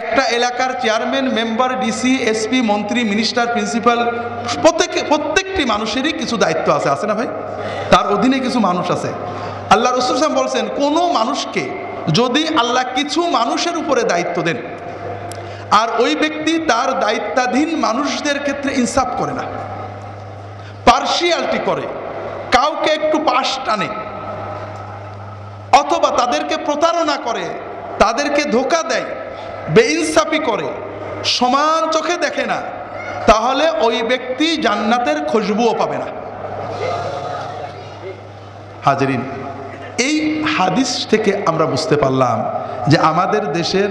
একটা এলাকার chairman, member, DC, SP, মন্ত্রী, মিনিস্টার, প্রিন্সিপাল, প্রত্যেকটি মানুষেরই কিছু দায়িত্ব আছে, আছে না ভাই? তার অধীনে কিছু মানুষ আছে। আল্লাহ রাসূল সাল্লাল্লাহু আলাইহি ওয়াসাল্লাম বলছেন, কোনো মানুষকে যদি আল্লাহ কিছু মানুষের উপরে দায়িত্ব দেন আর ওই ব্যক্তি তার দায়িত্বাধীন মানুষদের ক্ষেত্রে ইনসাফ করে না, পার্সিয়ালিটি করে, কাউকে একটু পাশ টানে, অথবা তাদেরকে প্রতারণা করে, তাদেরকে ধোঁকা দেয়, বেইনসাফি করে, সমান চোখে দেখে না, তাহলে ওই ব্যক্তি জান্নাতের খুশবুও পাবে না। হাজরিন, এই হাদিস থেকে আমরা বুঝতে পারলাম যে আমাদের দেশের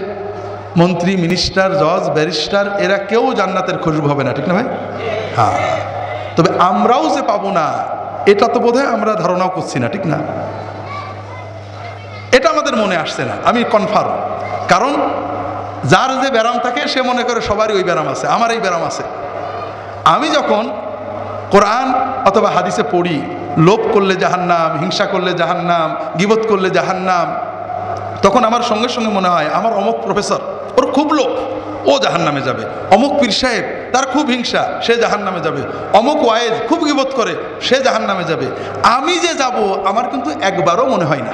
মন্ত্রী, মিনিস্টার, জজ, ব্যারিস্টার এরা কেউ জান্নাতের খুশবু হবে না, ঠিক না ভাই? হ্যাঁ, তবে আমরাও যে পাবো না এটা তো বোধহয় আমরা ধারণাও করছি না, ঠিক না? এটা আমাদের মনে আসছে না, আমি কনফার্ম। কারণ যার যে ব্যারাম থাকে সে মনে করে সবারই ওই ব্যারাম আছে, আমার এই ব্যারাম আছে। আমি যখন কোরআন অথবা হাদিসে পড়ি, লোভ করলে জাহান্নাম, হিংসা করলে জাহান্নাম, গীবত করলে জাহান্নাম, তখন আমার সঙ্গে সঙ্গে মনে হয় আমার অমুক প্রফেসর, ওর খুব লোভ, ও জাহান্নামে যাবে। অমুক পীর সাহেব, তার খুব হিংসা, সে জাহান্নামে যাবে। অমুক ওয়াইজ খুব গীবত করে, সে জাহান্নামে যাবে। আমি যে যাব আমার কিন্তু একবারও মনে হয় না।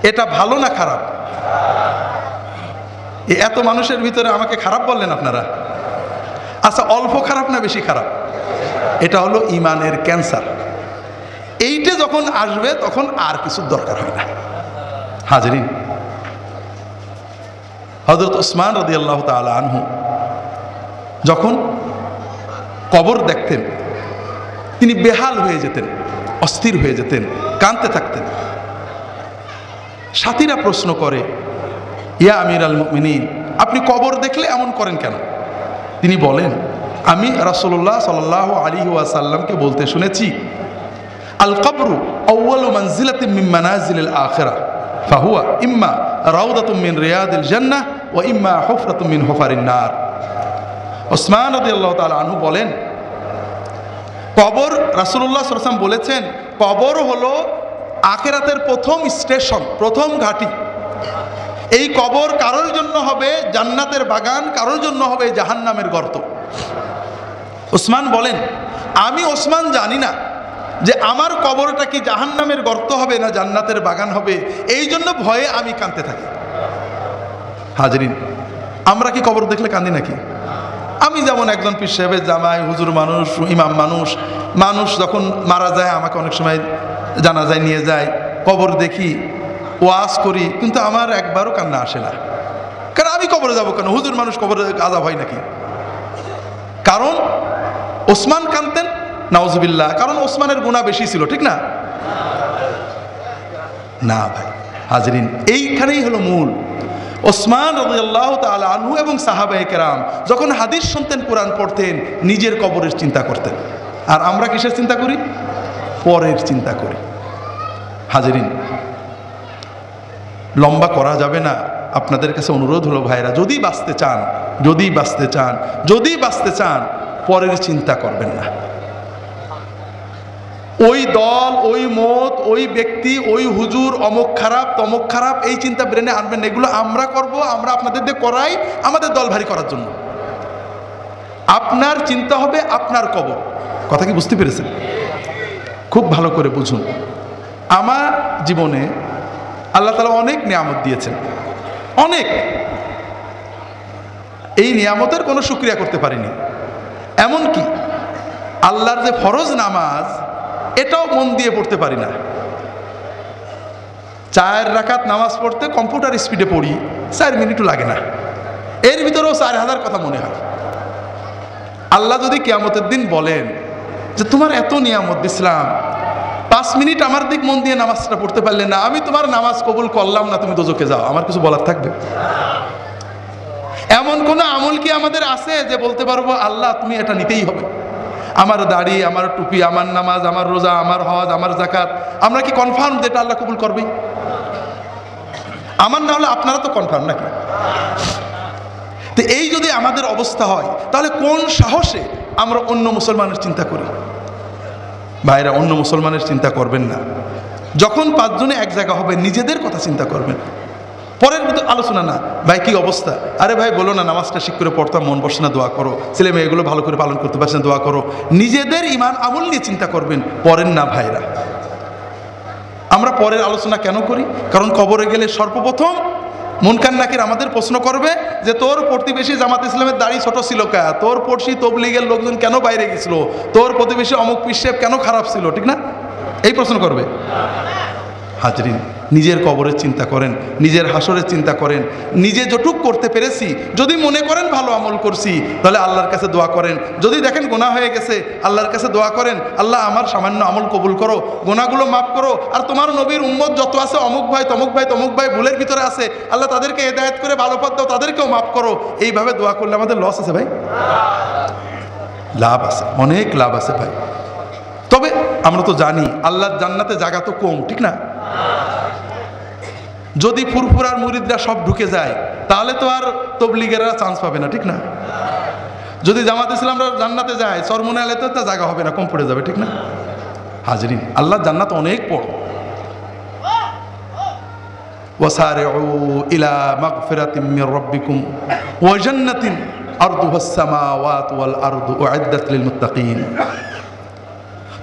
এটা ভালো না খারাপ? এত মানুষের ভিতরে আমাকে খারাপ বললেন আপনারা? আচ্ছা, অল্প খারাপ না বেশি খারাপ? এটা হলো ইমানের ক্যান্সার। এইটা যখন আসবে তখন আর কিছু দরকার হয় না। হাজরিন, হযরত ওসমান রাদিয়াল্লাহু তাআলা আনহু যখন কবর দেখতেন তিনি বেহাল হয়ে যেতেন, অস্থির হয়ে যেতেন, কাঁদতে থাকতেন। সাথীরা প্রশ্ন করে, ইয়া আমিরাল মুমিনিন, আপনি কবর দেখলে এমন করেন কেন? তিনি বলেন, আমি রাসূলুল্লাহ সাল্লাল্লাহু আলাইহি ওয়াসাল্লামকে বলতে শুনেছি, আল কবরু আউয়ালু মানজিলাতিন মিন মানাজিলিল আখিরাহ ফাহুয়া ইম্মা রাউদাতুম মিন রিয়াদিল জান্নাহ ওয়া ইম্মা হুফরাতুম মিন হুফারিন নার। ওসমান রাদিয়াল্লাহু তাআলা আনহু বলেন, কবর, রাসূলুল্লাহ সাল্লাল্লাহু আলাইহি ওয়াসাল্লাম বলেছেন, কবর হলো আখিরাতের প্রথম স্টেশন, প্রথম ঘাঁটি। এই কবর কারোর জন্য হবে জান্নাতের বাগান, কারোর জন্য হবে জাহান্নামের গর্ত। ওসমান বলেন, আমি ওসমান জানি না যে আমার কবরটা কি জাহান্নামের গর্ত হবে না জান্নাতের বাগান হবে, এই জন্য ভয়ে আমি কাঁদতে থাকি। হাজরিন, আমরা কি কবর দেখলে কাঁদি নাকি? আমি যেমন একজন পীর সাহেবের জামাই, হুজুর মানুষ, ইমাম মানুষ, মানুষ যখন মারা যায় আমাকে অনেক সময় জানাজায় নিয়ে যায়, কবর দেখি, ওয়াজ করি, কিন্তু আমার একবারও কান্না আসে না। কারণ আমি কবরে যাবো কেন? হুজুর মানুষ, কবরে আযাব হয় নাকি? কারণ ওসমান কাঁদতেন, নাউজুবিল্লাহ, কারণ ওসমানের গুনাহ বেশি ছিল, ঠিক না? না ভাই, হাজরিন, এইখানেই হলো মূল। ওসমান রাদিয়াল্লাহু তাআলা আনহু এবং সাহাবায়ে কেরাম যখন হাদিস শুনতেন, কোরআন পড়তেন, নিজের কবরের চিন্তা করতেন। আর আমরা কিসের চিন্তা করি? পরের চিন্তা করি। হাজরিন, লম্বা করা যাবে না, আপনাদের কাছে অনুরোধ হলো ভাইরা, যদি বাঁচতে চান, যদি বাঁচতে চান, যদি বাঁচতে চান, পরের চিন্তা করবেন না। ওই দল, ওই মত, ওই ব্যক্তি, ওই হুজুর, অমুক খারাপ, তমুক খারাপ, এই চিন্তা ব্রেনে আনবেন না। এগুলো আমরা করব, আমরা আপনাদের দিয়ে করাই আমাদের দল ভারী করার জন্য। আপনার চিন্তা হবে আপনার কবর। কথা কি বুঝতে পেরেছেন? খুব ভালো করে বুঝুন। আমার জীবনে আল্লাহ তাআলা অনেক নিয়ামত দিয়েছেন, অনেক। এই নিয়ামতের কোনো শুকরিয়া করতে পারিনি। এমনকি আল্লাহর যে ফরজ নামাজ, এটাও মন দিয়ে পড়তে পারি না। 4 রাকাত নামাজ পড়তে কম্পিউটার স্পিডে পড়ি, 4 মিনিটও লাগে না। এর ভিতরেও 4000 কথা মনে হয়। আল্লাহ যদি কিয়ামতের দিন বলেন যে তোমার এত নিয়ামত দিছিলাম, 5 মিনিট আমার দিক মন দিয়ে নামাজটা পড়তে পারলে না, আমি তোমার নামাজ কবুল করলাম না, তুমি দোজখে যাও, আমার কিছু বলার থাকবে? এমন কোন আমল কি আমাদের আছে যে বলতে পারবো আল্লাহ তুমি এটা নিতেই হবে? আমার দাড়ি, আমার টুপি, আমার নামাজ, আমার রোজা, আমার হজ, আমার যাকাত, আমরা কি কনফার্ম যে এটা আল্লাহ কবুল করবে? আমার না হলে আপনারা তো কনফার্ম নাকি? তো এই যদি আমাদের অবস্থা হয়, তাহলে কোন সাহসে আমরা অন্য মুসলমানের চিন্তা করি? ভাইরা, অন্য মুসলমানের চিন্তা করবেন না। যখন 5 জনে এক জায়গা হবে, নিজেদের কথা চিন্তা করবেন। পরের আলোচনা না, ভাই কি অবস্থা, আরে ভাই বলো না নামাজটা ঠিক করে পড়তাম, মন বসে না, দোয়া করো, ছেলে মেয়েগুলো ভালো করে পালন করতে পারছে না, দোয়া করো। নিজেদের ইমান আমল নিয়ে চিন্তা করবেন, পরের না। ভাইরা, আমরা পরের আলোচনা কেন করি? কারণ কবরে গেলে সর্বপ্রথম মুনকার নাকির আমাদের প্রশ্ন করবে যে তোর প্রতিবেশী জামাত ইসলামের দাড়ি ছোট ছিল কা, তোর পড়শি তবলিগের লোকজন কেন বাইরে গেছিল, তোর প্রতিবেশী অমুক পিসেব কেন খারাপ ছিল, ঠিক না? এই প্রশ্ন করবে। হাজরিন, নিজের কবরের চিন্তা করেন, নিজের হাসরের চিন্তা করেন। নিজে যেটুক করতে পেরেছি, যদি মনে করেন ভালো আমল করছি, তাহলে আল্লাহর কাছে দোয়া করেন। যদি দেখেন গুনাহ হয়ে গেছে, আল্লাহর কাছে দোয়া করেন, আল্লাহ আমার সামান্য আমল কবুল করো, গুনাহগুলো মাফ করো। আর তোমার নবীর উম্মত যত আছে, অমুক ভাই তমুক ভাই তমুক ভাই ভুলের ভিতরে আছে, আল্লাহ তাদেরকে হেদায়েত করে ভালো পথ দাও, তাদেরকেও মাফ করো। এইভাবে দোয়া করলে আমাদের লস আছে ভাই? লাভ আছে, অনেক লাভ আছে ভাই। তবে আমরা তো জানি আল্লাহর জান্নাতে জায়গা তো কম, ঠিক না? যদি ফুরফুরার মুরিদরা সব ঢুকে যায়, তাহলে তো আর তবলিগেরা চান্স পাবে না, ঠিক না? যদি জামাত ইসলামরা জান্নাতে যায়, চরমনে আলেতে তো জায়গা হবে না, কম পড়ে যাবে, ঠিক না? হাজরিন, আল্লাহর জান্নাত অনেক বড়। ওয়াসারিউ ইলা মাগফিরাতিম মির রাব্বিকুম ওয়া জান্নাতিন আরদুহাস সামাওয়াতু ওয়াল আরদু উইদ্দাত লিল মুত্তাকিন।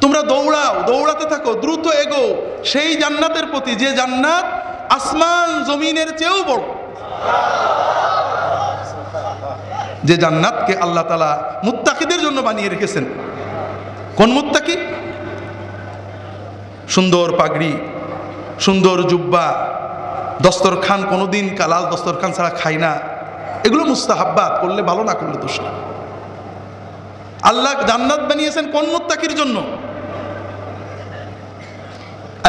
তোমরা দৌড়াও, দৌড়াতে থাকো, দ্রুত এগো সেই জান্নাতের প্রতি, যে জান্নাত আসমান জমিনের চেয়েও বড়, যে জান্নাতকে আল্লাহ তাআলা মুত্তাকিদের জন্য বানিয়ে রেখেছেন। কোন মুত্তাকি? সুন্দর পাগড়ি, সুন্দর জুব্বা, দস্তরখান, কোনোদিন লাল দস্তরখান ছাড়া খাই না, এগুলো মুস্তাহাব্বাত, করলে ভালো, না করলে দোষ না। আল্লাহ জান্নাত বানিয়েছেন কোন মুত্তাকির জন্য?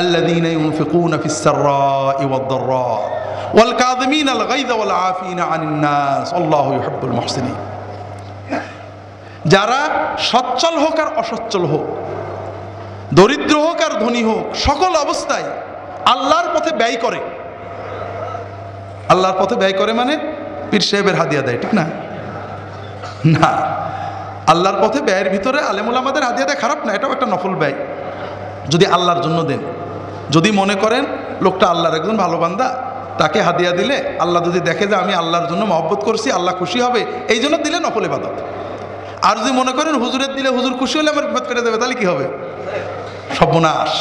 الذين ينفقون في السراء والضراء والكاظمين الغيظ والعافين عن الناس والله يحب المحسنين। যারা সচ্ছল হোক আর অসচ্ছল হোক, দরিদ্র হোক আর ধনী হোক, সকল অবস্থায় আল্লাহর পথে ব্যয় করে। আল্লাহর পথে ব্যয় করে মানে পীর সাহেবের হাদিয়া দেয়, ঠিক না? না, আল্লাহর পথে ব্যয়ের ভিতরে আলেমুল আমাদের হাদিয়া দেয় খারাপ না, এটাও একটা নফল ব্যয়। যদি আল্লাহর জন্য দেন, যদি মনে করেন লোকটা আল্লাহর একজন ভালো বান্দা, তাকে হাদিয়া দিলে আল্লাহ যদি দেখে যে আমি আল্লাহর জন্য মহব্বত করছি, আল্লাহ খুশি হবে, এই জন্য দিলে নফল ইবাদত। আর যদি মনে করেন হুজুরের দিলে হুজুর খুশি হলে আমার বিপদ কেটে দেবে, তাহলে কি হবে? সর্বনাশ।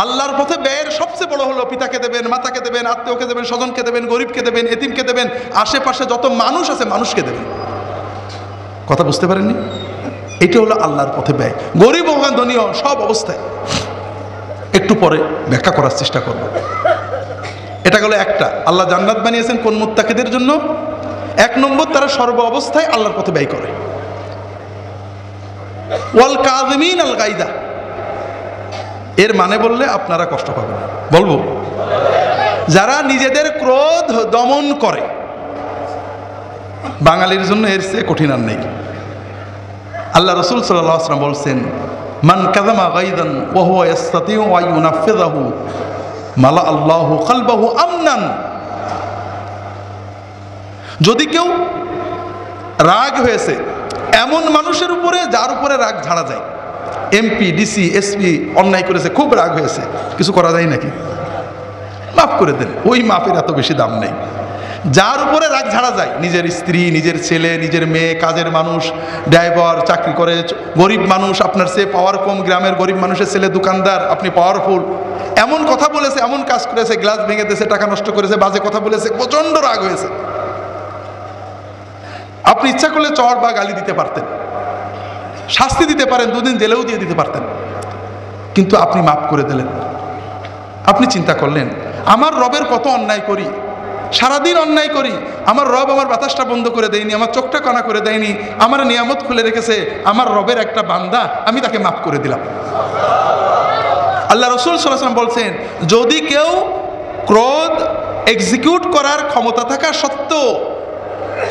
আল্লাহর পথে ব্যয়ের সবচেয়ে বড় হলো পিতাকে দেবেন, মাতাকে দেবেন, আত্মীয়কে দেবেন, স্বজনকে দেবেন, গরিবকে দেবেন, এতিমকে দেবেন, আশেপাশে যত মানুষ আছে মানুষকে দেবেন। কথা বুঝতে পারেননি? এটা হলো আল্লাহর পথে ব্যয়। গরিব হোক ধনী হোক, সব অবস্থায়। একটু পরে ব্যাখ্যা করার চেষ্টা করব। এটা গেল একটা। আল্লাহ জান্নাত বানিয়েছেন কোন মুত্তাকিদের জন্য? এক নম্বর, তারা সর্ব অবস্থায় আল্লাহর পথে ব্যয় করে। ওয়াল কাযিমিন আল গায়দা, এর মানে বললে আপনারা কষ্ট পাবেন, বলবো, যারা নিজেদের ক্রোধ দমন করে। বাঙালির জন্য এর চেয়ে কঠিন আর নেই। আল্লাহ রাসূল সাল্লাল্লাহু আলাইহি ওয়াসাল্লাম বলছেন, মান কাযামা গায়দান ওয়া হুয়া ইস্তাতিউ আন ইউনাফিযাহু মালা আল্লাহু কলবাহু আমনান। যদি কেউ রাগ হয়েছে এমন মানুষের উপরে যার উপরে রাগ ঝাড়া যায়, এমপি, ডিসি, এসপি অন্যায় করেছে, খুব রাগ হয়েছে, কিছু করা যায় নাকি? মাফ করে দেন, ওই মাফের এত বেশি দাম নেই। যার উপরে রাগ ঝাড়া যায়, নিজের স্ত্রী, নিজের ছেলে, নিজের মেয়ে, কাজের মানুষ, ড্রাইভার, চাকরি করে, গরিব মানুষ, আপনার সে পাওয়ার কম, গ্রামের গরিব মানুষের ছেলে দোকানদার, আপনি পাওয়ারফুল, এমন কথা বলেছে, এমন কাজ করেছে, গ্লাস ভেঙে দিয়েছে, টাকা নষ্ট করেছে, বাজে কথা বলেছে, প্রচণ্ড রাগ হয়েছে। আপনি ইচ্ছা করলে চড় বা গালি দিতে পারতেন, শাস্তি দিতে পারেন, দুদিন জেলেও দিয়ে দিতে পারতেন, কিন্তু আপনি মাফ করে দিলেন। আপনি চিন্তা করলেন, আমার রবের কত অন্যায় করি, সারাদিন অন্যায় করি, আমার রব আমার বাতাসটা বন্ধ করে দেয়নি, আমার চোখটা কানা করে দেয়নি, আমার নিয়ামত খুলে রেখেছে, আমার রবের একটা বান্দা, আমি তাকে মাফ করে দিলাম। আল্লাহ রাসূল সাল্লাল্লাহু আলাইহি ওয়াসাল্লাম বলছেন, যদি কেউ ক্রোধ এক্সিকিউট করার ক্ষমতা থাকা সত্ত্বেও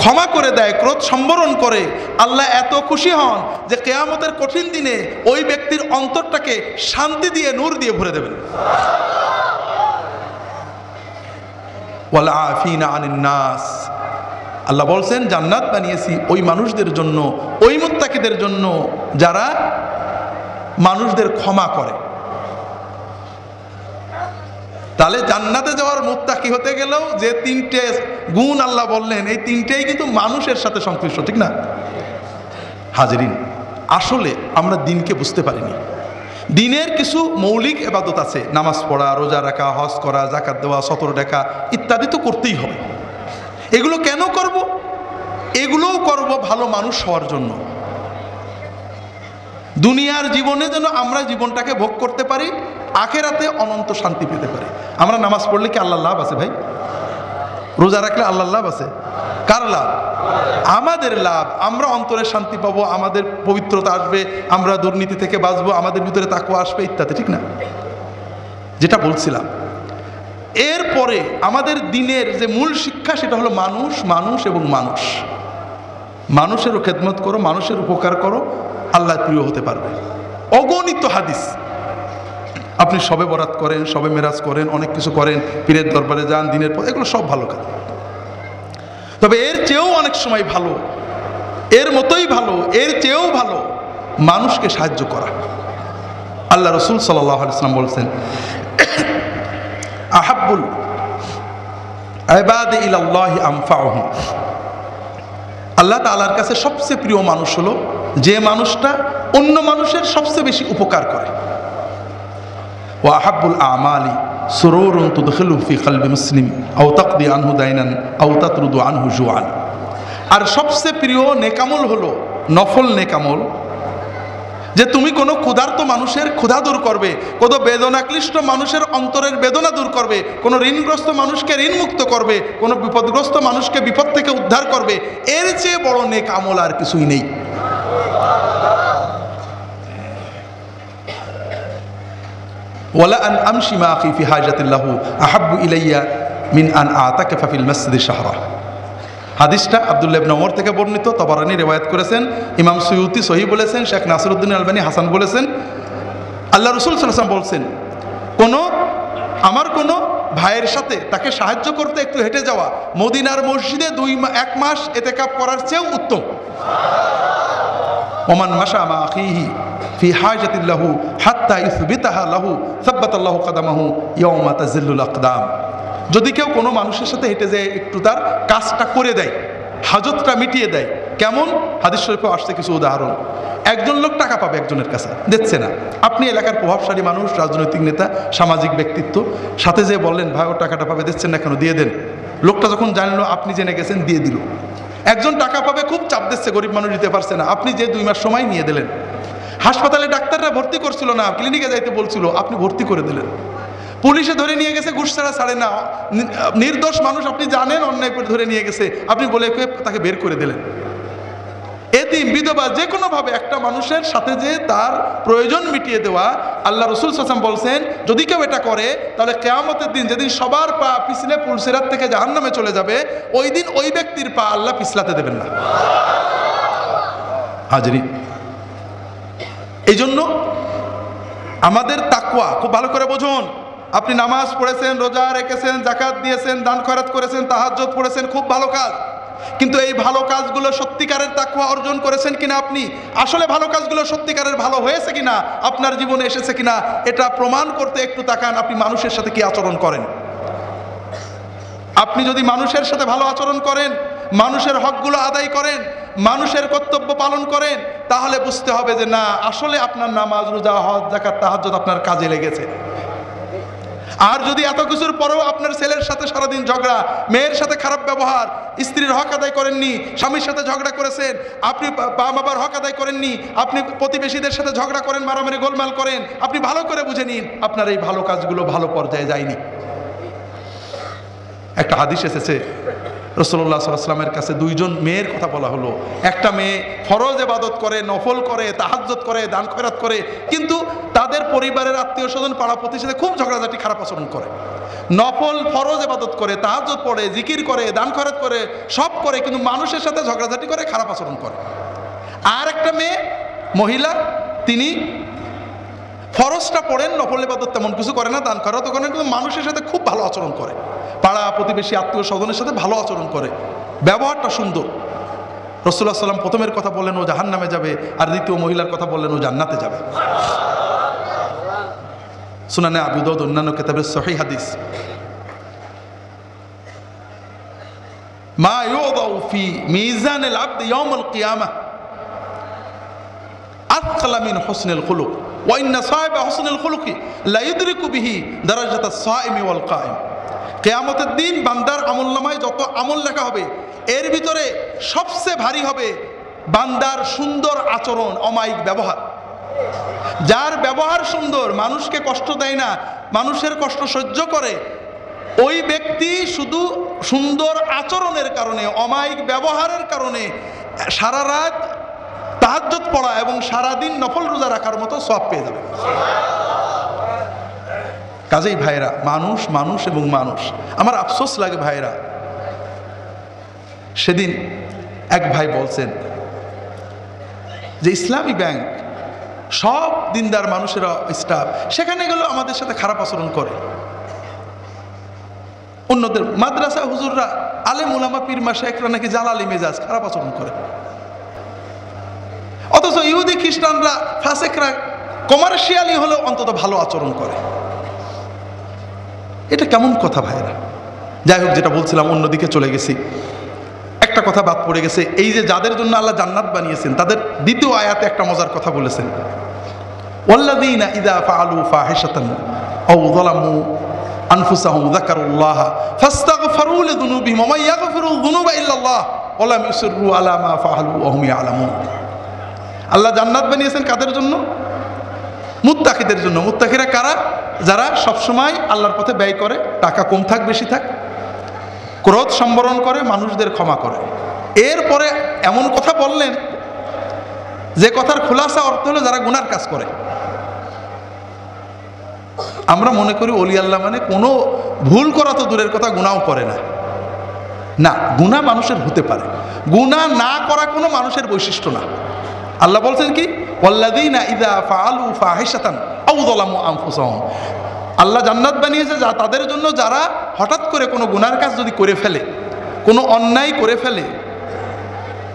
ক্ষমা করে দেয়, ক্রোধ সম্বরণ করে, আল্লাহ এত খুশি হন যে কিয়ামতের কঠিন দিনে ওই ব্যক্তির অন্তরটাকে শান্তি দিয়ে, নূর দিয়ে ভরে দেবেন। ওয়াল আফিনা আনিন নাস, আল্লাহ বলছেন জান্নাত বানিয়েছি ওই মানুষদের জন্য, ওই মুত্তাকিদের জন্য যারা মানুষদের ক্ষমা করে। তাহলে জান্নাতে যাওয়ার মুত্তাকি হতে গেলেও যে তিনটে গুণ আল্লাহ বললেন, এই তিনটেই কিন্তু মানুষের সাথে সংশ্লিষ্ট, ঠিক না? হাজরিন, আসলে আমরা দিনকে বুঝতে পারিনি। দিনের কিছু মৌলিক ইবাদত আছে, নামাজ পড়া, রোজা রাখা, হজ করা, যাকাত দেওয়া, সতর দেখা ইত্যাদি তো করতেই হবে। এগুলো কেন করব? এগুলোও করব ভালো মানুষ হওয়ার জন্য। দুনিয়ার জীবনে যেন আমরা জীবনটাকে ভোগ করতে পারি, আখেরাতে অনন্ত শান্তি পেতে পারি। আমরা নামাজ পড়লে কি আল্লাহর লাভ আছে ভাই? রোজা রাখলে আল্লাহর লাভ আছে? কার লাভ? আমাদের লাভ। আমরা অন্তরে শান্তি পাবো, আমাদের পবিত্রতা আসবে, আমরা দুর্নীতি থেকে বাঁচবো, আমাদের ভিতরে তাকওয়া আসবে ইত্যাদি, ঠিক না? যেটা বলছিলাম, এরপরে আমাদের দিনের যে মূল শিক্ষা সেটা হলো মানুষ, মানুষ এবং মানুষ। মানুষেরও খেদমত করো, মানুষের উপকার করো, আল্লাহ প্রিয় হতে পারবে। অগণিত হাদিস, আপনি সবে বরাত করেন, সবে মেরাজ করেন, অনেক কিছু করেন, পীরের দরবারে যান, দিনের পর, এগুলো সব ভালো কাজ। তবে এর চেয়েও অনেক সময় ভালো, এর মতোই ভালো, এর চেয়েও ভালো মানুষকে সাহায্য করা। আল্লাহ রসুল সাল্লাল্লাহু আলাইহি ওয়াসাল্লাম বলছেন, আহাব্বুল ইবাদি ইলাল্লাহি আনফাউহুম। আল্লাহ তাআলার কাছে সবচেয়ে প্রিয় মানুষ হলো যে মানুষটা অন্য মানুষের সবচেয়ে বেশি উপকার করে। ওয়া আহাব্বুল আমালি সুরুরুন তুদখিলু ফি কলবি মুসলিম আও তাকদি আনহু দাইনান আও তাতরুদু আনহু জুআন। আর সবচেয়ে প্রিয় নেকামল হলো নফল নেকামল, যে তুমি কোনো ক্ষুধার্ত মানুষের ক্ষুধা দূর করবে, কোনো বেদনাক্লিষ্ট মানুষের অন্তরের বেদনা দূর করবে, কোনো ঋণগ্রস্ত মানুষকে ঋণ মুক্ত করবে, কোনো বিপদগ্রস্ত মানুষকে বিপদ থেকে উদ্ধার করবে। এর চেয়ে বড় নেক আমল আর কিছুই নেই। ওয়ালা আন আমশি মা আখি ফি হাজাতিল্লাহু আহাব্বু ইলাইয়া মিন আন আতাকাফা ফিল মাসজিদি শাহরা। হাদিসটা আব্দুল্লাহ ইবনে ওমর থেকে বর্ণিত, তাবারানী রিওয়ায়াত করেছেন, ইমাম সুয়ুতি সহিহ বলেছেন, শেখ নাসিরউদ্দিন আলবানী হাসান বলেছেন। আল্লাহ রাসূল সাল্লাল্লাহু আলাইহি ওয়াসাল্লাম বলছেন, আমার কোনো ভাইয়ের সাথে তাকে সাহায্য করতে একটু হেঁটে যাওয়া মদিনার মসজিদে 1 মাস ইতিকাফ করার চেয়েও উত্তম। ওমান মাশা মা আখিহি ফি হাজাতিল্লাহু হাত্তা ইসবিতাহা লাহু সাব্বাতাল্লাহু কদামাহু ইয়াওমা তাজিল্লুল আকদাম। যদি কেউ কোনো মানুষের সাথে হেঁটে যায়, একটু তার কাজটা করে দেয়, হাজতটা মিটিয়ে দেয়, কেমন? হাদিস শরীফে আসছে কিছু উদাহরণ। একজন লোক টাকা পাবে একজনের কাছে, দিচ্ছে না। আপনি এলাকার প্রভাবশালী মানুষ, রাজনৈতিক নেতা, সামাজিক ব্যক্তিত্ব, সাথে যে বললেন ভাই ও টাকাটা পাবে, দিচ্ছেন না কেন, দিয়ে দেন। লোকটা যখন জানলো আপনি জেনে গেছেন, দিয়ে দিল। একজন টাকা পাবে, খুব চাপ দিচ্ছে, গরিব মানুষ দিতে পারছে না, আপনি যে 2 মাস সময় নিয়ে দিলেন। হাসপাতালে ডাক্তাররা ভর্তি করছিল না, ক্লিনিকে যাইতে বলছিল, আপনি ভর্তি করে দিলেন। পুলিশে ধরে নিয়ে গেছে, ঘুষ ছাড়া ছাড়ে না, নির্দোষ মানুষ আপনি জানেন অন্যায় করে ধরে নিয়ে গেছে, আপনি বলে তাকে বের করে দিলেন। এতিম, বিধবা, যে কোনোভাবে একটা মানুষের সাথে যে তার প্রয়োজন মিটিয়ে দেওয়া। আল্লাহ রাসূল সাল্লাল্লাহু আলাইহি ওয়াসাল্লাম বলছেন, যদি কেউ এটা করে তাহলে কিয়ামতের দিন, যেদিন সবার পা পিছলে পুলসিরাত থেকে জাহান্নামে চলে যাবে, ওই দিন ওই ব্যক্তির পা আল্লাহ পিছলাতে দেবেন না। হাজরিন, এই জন্য আমাদের তাকওয়া খুব ভালো করে বুঝুন। আপনি নামাজ পড়েছেন, রোজা রেখেছেন, যাকাত দিয়েছেন, দান খয়রাত করেছেন, তাহাজ্জুদ পড়েছেন, খুব ভালো কাজ। কিন্তু এই ভালো কাজগুলো সত্যিকারের তাকওয়া অর্জন করেছেন কিনা, আপনি আসলে ভালো কাজগুলো সত্যিকারের ভালো হয়েছে কিনা, আপনার জীবনে এসেছে কিনা, এটা প্রমাণ করতে একটু তাকান। আপনি মানুষের সাথে কি আচরণ করেন? আপনি যদি মানুষের সাথে ভালো আচরণ করেন, মানুষের হকগুলো আদায় করেন, মানুষের কর্তব্য পালন করেন, তাহলে বুঝতে হবে যে না, আসলে আপনার নামাজ, রোজা, হজ, যাকাত, তাহাজ্জুদ আপনার কাজে লেগেছে। আর যদি এত কিছুর পরেও আপনার ছেলের সাথে সারাদিন ঝগড়া, মেয়ের সাথে খারাপ ব্যবহার, স্ত্রীর হক আদায় করেননি, স্বামীর সাথে ঝগড়া করেছেন, আপনি মা বাবার হক আদায় করেননি, আপনি প্রতিবেশীদের সাথে ঝগড়া করেন, মারামারি গোলমাল করেন, আপনি ভালো করে বুঝে নিন আপনার এই ভালো কাজগুলো ভালো পর্যায়ে যায়নি। একটা হাদিস এসেছে, রাসূলুল্লাহ সাল্লাল্লাহু আলাইহি ওয়াসাল্লামের কাছে 2 জন মেয়ের কথা বলা হলো। একটা মেয়ে ফরজ ইবাদত করে, নফল করে, তাহাজ্জুদ করে, দান খয়রাত করে, কিন্তু তাদের পরিবারের আত্মীয় স্বজন, পাড়া প্রতিবেশীর সাথে খুব ঝগড়াঝাটি, খারাপ আচরণ করে। নফল ফরজ ইবাদত করে, তাহাজ্জুদ পড়ে, জিকির করে, দান খয়রাত করে, সব করে, কিন্তু মানুষের সাথে ঝগড়াঝাটি করে, খারাপ আচরণ করে। আর একটা মেয়ে, মহিলা, তিনি ফরজটা পড়েন, নফল ইবাদত তেমন কিছু করে না, দান খয়রাত করে না, কিন্তু মানুষের সাথে খুব ভালো আচরণ করে, পাড়া প্রতিবেশী আত্মীয় স্বজনের সাথে ভালো আচরণ করে, ব্যবহারটা সুন্দর। রাসূলুল্লাহ সাল্লাল্লাহু আলাইহি ওয়াসাল্লাম প্রথমের কথা বললেন ও জাহান্নামে যাবে, আর দ্বিতীয় মহিলার কথা বললেন ও জান্নাতে যাবে। সুনানে আবু দাউদ অন্যান্য কিতাবের সহিহ হাদিস, মা ইউদাউ ফি মিজানিল আবদ ইয়াউমুল কিয়ামাহ আথকালা মিন হুসনিল খুলুক ওয়া ইন্না সাহিবা হুসনিল খুলুকি লা ইউদরিকু বিহি দারাজাতাস সাইমি ওয়াল কায়েম। কিয়ামতের দিন বান্দার আমলনামায় যত আমল লেখা হবে এর ভিতরে সবচেয়ে ভারী হবে বান্দার সুন্দর আচরণ, অমায়িক ব্যবহার। যার ব্যবহার সুন্দর, মানুষকে কষ্ট দেয় না, মানুষের কষ্ট সহ্য করে, ওই ব্যক্তি শুধু সুন্দর আচরণের কারণে, অমায়িক ব্যবহারের কারণে সারা রাত তাহাজ্জুদ পড়া এবং সারাদিন নফল রোজা রাখার মতো সওয়াব পেয়ে যাবে। কাজেই ভাইরা, মানুষ মানুষ এবং মানুষ। আমার আফসোস লাগে ভাইরা, সেদিন এক ভাই বলছেন যে ইসলামী ব্যাংক সব দিনদার মানুষেরা স্টাফ, সেখানে গেলেও আমাদের সাথে খারাপ আচরণ করে। অন্যদের মাদ্রাসা হুজুররা, আলেম উলামা পীর মাশায়েখরা নাকি জালালি মেজাজ, খারাপ আচরণ করে। অথচ ইহুদি খ্রিস্টানরা, ফাসেকরা কমার্শিয়ালি হলেও অন্তত ভালো আচরণ করে। এটা কেমন কথা ভাইরা? যাই হোক, যেটা বলছিলাম অন্যদিকে চলে গেছি। একটা কথা বাদ পড়ে গেছে, এই যে যাদের জন্য আল্লাহ জান্নাত বানিয়েছেন তাদের দ্বিতীয় আয়াতে একটা মজার কথা বলেছেন, ওয়াল্লাযীনা ইযা ফাআলু ফাহিশাতান আও যালামু আনফুসাহুম যাকারুল্লাহ ফাস্তাগফিরু লিযুনুবিহিম ওয়া মান ইয়াগফিরুয যুনুবা ইল্লাল্লাহ ওয়া লাম ইউসিররু আলা মা ফাআলু ওয়া হুম ইয়ালামুন। আল্লাহ জান্নাত বানিয়েছেন কাদের জন্য? মুত্তাকিদের জন্য। মুত্তাকিরা কারা? যারা সবসময় আল্লাহর পথে ব্যয় করে, টাকা কম থাক বেশি থাক, ক্রোধ সম্বরণ করে, মানুষদের ক্ষমা করে। এরপরে এমন কথা বললেন যে কথার খোলাসা অর্থ হলো যারা গুনার কাজ করে। আমরা মনে করি ওলি আল্লাহ মানে কোনো ভুল করা তো দূরের কথা, গুনাও করে না। না, গুনাহ মানুষের হতে পারে, গুনাহ না করা কোনো মানুষের বৈশিষ্ট্য না। আল্লাহ বলছেন কি, ওয়াল্লাযীনা ইযা ফাআলু ফাহিশাতান আও যালামু আনফুসাহুম। আল্লাহ জান্নাত বানিয়েছে যা তাদের জন্য যারা হঠাৎ করে কোনো গুনার কাজ যদি করে ফেলে, কোনো অন্যায় করে ফেলে,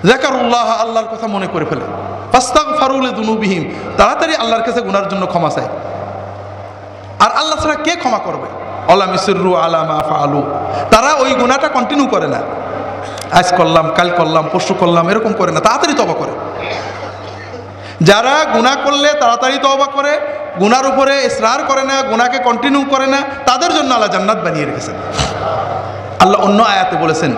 যাকারুল্লাহ, আল্লাহর কথা মনে করে ফেলে, ফাস্তাগফিরু লিযুনুবিহিম, তাড়াতাড়ি আল্লাহর কাছে গুনার জন্য ক্ষমা চায়। আর আল্লাহ ছাড়া কে ক্ষমা করবে? ওয়া লাম ইউসিররু আলা মা ফাআলু, তারা ওই গুনাহটা কন্টিনিউ করে না, আজ করলাম কাল করলাম পরশু করলাম এরকম করে না, তাড়াতাড়ি তওবা করে। যারা গুনাহ করলে তাড়াতাড়ি তওবা করে, গুনার উপরে ইসরার করে না, গুনাহকে কন্টিনিউ করে না, তাদের জন্য আল্লাহ জান্নাত বানিয়ে রেখেছেন। আল্লাহ অন্য আয়াতে বলেছেন,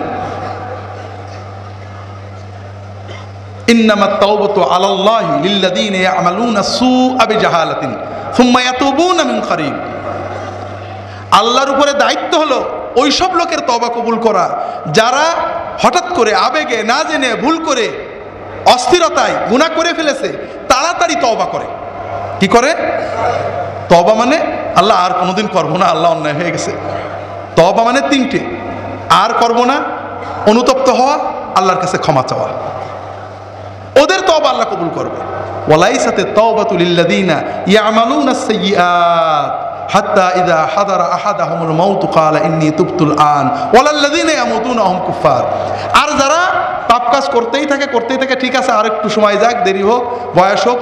ইন্নামাত তাওবাতু আলাল্লাহি লিল্লাযীনা ইয়া'মালুনা সুআ বিজাহালাতিন সুম্মা ইয়াতুবুনা মিন কারীব। আল্লাহর উপরে দায়িত্ব হলো ওই সব লোকের তওবা কবুল করা যারা হঠাৎ করে আবেগে, না জেনে, ভুল করে, অস্থিরতায় গুনাহ করে ফেলেছে, তাড়াতাড়ি তওবা করে। কি করে? তওবা মানে আল্লাহ আর কোনোদিন করবো না, আল্লাহ অন্যায় হয়ে গেছে। তওবা মানে তিনটে, আর করবো না, অনুতপ্ত হওয়া, আল্লাহর কাছে ক্ষমা চাওয়া। ওদের তওবা আল্লাহ কবুল করবে। ওয়ালাইসাতে তাওবাতু লিল্লাযীনা ইয়া'মালুনাস সাইয়্যাত হাত্তা ইযা হাদারা আহাদাহুমুল মাউত ক্বালা ইন্নী তুবতুল আন ওয়ালাল্লাযীনা ইয়ামুতুনা হুম কুফার। আর যারা পাপ কাজ করতেই থাকে, ঠিক আছে আর একটু সময় যাক, দেরি হোক, বয়স হোক,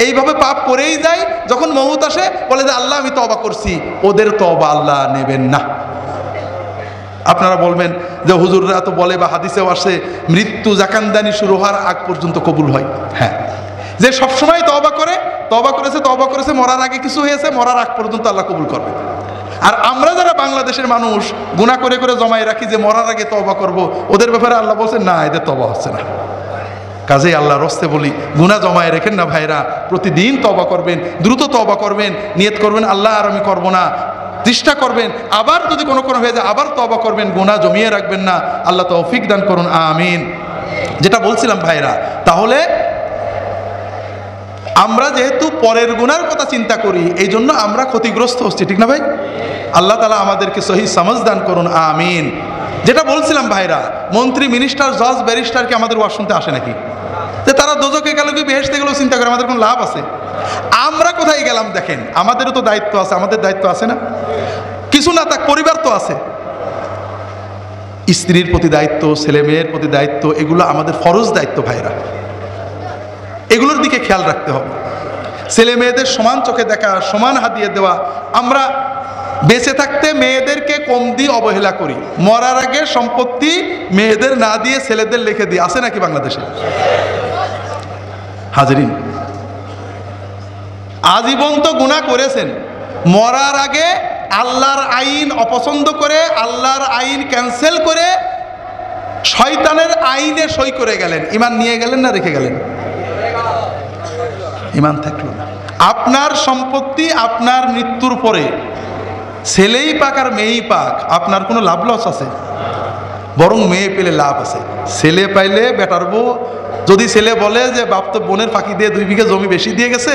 এইভাবে পাপ করেই যায়, যখন মউত আসে বলে যে আল্লাহ আমি তওবা করছি, ওদের তওবা আল্লাহ নেবেন না। আপনারা বলবেন যে হুজুররা তো বলে বা হাদিসেও আসে মৃত্যু জাকানদানি শুরু হওয়ার আগ পর্যন্ত কবুল হয়। হ্যাঁ, যে সবসময় তওবা করেছে, মরার আগে কিছু হয়েছে, মরার আগ পর্যন্ত আল্লাহ কবুল করবে। আর আমরা যারা বাংলাদেশের মানুষ গুনাহ করে করে জমায় রাখি যে মরার আগে তওবা করব, ওদের ব্যাপারে আল্লাহ বলছেন না, এদের তওবা হচ্ছে না। কাজেই আল্লাহর রস্তে বলি, গুনাহ জমায় রেখেন না ভাইরা, প্রতিদিন তওবা করবেন, দ্রুত তওবা করবেন, নিয়ত করবেন আল্লাহ আর আমি করবো না, চেষ্টা করবেন, আবার যদি কোনো হয়ে যায় আবার তওবা করবেন, গুনাহ জমিয়ে রাখবেন না। আল্লাহ তৌফিক দান করুন, আমিন। যেটা বলছিলাম ভাইরা, তাহলে আমরা যেহেতু পরের গুনার কথা চিন্তা করি, এই জন্য আমরা ক্ষতিগ্রস্ত হচ্ছি, ঠিক না ভাই? আল্লাহ তাআলা আমাদেরকে সহি সমাজ দান করুন, আমিন। যেটা বলছিলাম ভাইরা, মন্ত্রী, মিনিস্টার, জজ, ব্যারিস্টার কি আমাদের ওয়াজ শুনতে আসে নাকি? যে তারা দোজকে গেল কি বেহেশতে গেলেও চিন্তা করে আমাদের কোনো লাভ আছে? আমরা কোথায় গেলাম দেখেন, আমাদেরও তো দায়িত্ব আছে, আমাদের দায়িত্ব আছে না? কিছু না থাক, পরিবার তো আছে, স্ত্রীর প্রতি দায়িত্ব, ছেলে মেয়ের প্রতি দায়িত্ব, এগুলো আমাদের ফরজ দায়িত্ব ভাইরা, এগুলোর দিকে খেয়াল রাখতে হবে। ছেলে মেয়েদের সমান চোখে দেখা, সমান হাতিয়ে দেওয়া। আমরা বেঁচে থাকতে মেয়েদেরকে কম দিয়ে অবহেলা করি, মরার আগে সম্পত্তি মেয়েদের না দিয়ে ছেলেদের লিখে দিই, আছে নাকি বাংলাদেশে? হাজরিন, আজীবন তো গুনাহ করেছেন, মরার আগে আল্লাহর আইন অপছন্দ করে, আল্লাহর আইন ক্যান্সেল করে শয়তানের আইনে সই করে গেলেন। ঈমান নিয়ে গেলেন না রেখে গেলেন? ঈমান থাকলো না। আপনার সম্পত্তি আপনার মৃত্যুর পরে ছেলেই পাক আর মেয়েই পাক, আপনার কোনো লাভ লস আছে? বরং মেয়ে পেলে লাভ আছে। ছেলে পাইলে বেটার বউ, যদি ছেলে বলে যে বাপ তো বোনের ফাঁকি দিয়ে 2 বিঘা জমি বেশি দিয়ে গেছে,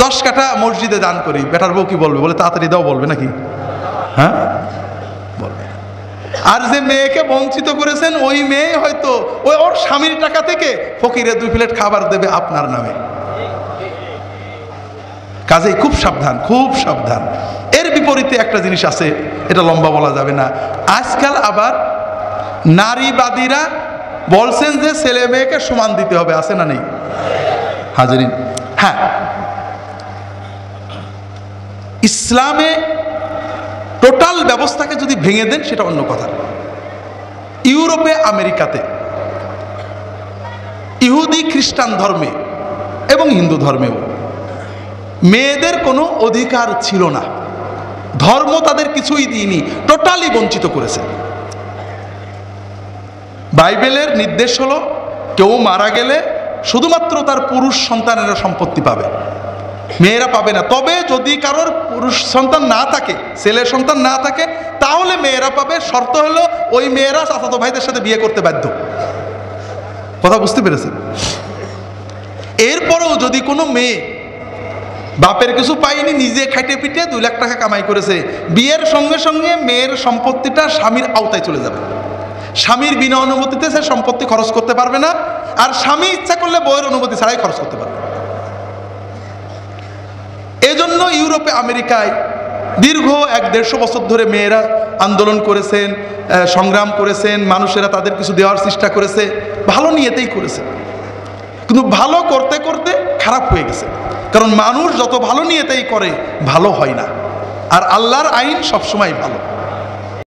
10 কাঠা মসজিদে দান করি, বেটার বউ কি বলবে? বলে তাড়াতাড়ি দাও, বলবে নাকি? হ্যাঁ, বলবে। আর যে মেয়েকে বঞ্চিত করেছেন, ওই মেয়ে হয়তো ওর স্বামীর টাকা থেকে ফকিরে 2 প্লেট খাবার দেবে আপনার নামে। কাজেই খুব সাবধান, খুব সাবধান। এর বিপরীতে একটা জিনিস আছে, এটা লম্বা বলা যাবে না। আজকাল আবার নারীবাদীরা বলছেন যে ছেলে মেয়েকে সমান দিতে হবে, আছে না নেই হাজরিন? হ্যাঁ, ইসলামে টোটাল ব্যবস্থাকে যদি ভেঙে দেন সেটা অন্য কথা। ইউরোপে, আমেরিকাতে ইহুদি খ্রিস্টান ধর্মে এবং হিন্দু ধর্মেও মেয়েদের কোনো অধিকার ছিল না। ধর্ম তাদের কিছুই দিইনি, টোটালি বঞ্চিত করেছে। বাইবেলের নির্দেশ হলো কেউ মারা গেলে শুধুমাত্র তার পুরুষ সন্তানেরা সম্পত্তি পাবে, মেয়েরা পাবে না। তবে যদি কারোর পুরুষ সন্তান না থাকে, ছেলের সন্তান না থাকে, তাহলে মেয়েরা পাবে। শর্ত হলো ওই মেয়েরা চাচাতো ভাইদের সাথে বিয়ে করতে বাধ্য। কথা বুঝতে পেরেছেন? এরপরেও যদি কোনো মেয়ে বাপের কিছু পায়নি, নিজে খাইটে পিটে 2 লাখ টাকা কামাই করেছে, বিয়ের সঙ্গে সঙ্গে মেয়ের সম্পত্তিটা স্বামীর আওতায় চলে যাবে। স্বামীর বিনা অনুমতিতে সে সম্পত্তি খরচ করতে পারবে না, আর স্বামী ইচ্ছা করলে বউয়ের অনুমতি ছাড়াই খরচ করতে পারবে। এজন্য ইউরোপে, আমেরিকায় দীর্ঘ 1-150 বছর ধরে মেয়েরা আন্দোলন করেছেন, সংগ্রাম করেছেন, মানুষেরা তাদের কিছু দেওয়ার চেষ্টা করেছে, ভালো নিয়েতেই করেছে। কিন্তু ভালো করতে করতে খারাপ হয়ে গেছে, কারণ মানুষ যত ভালো নিয়েতেই করে ভালো হয় না। আর আল্লাহর আইন সবসময় ভালো।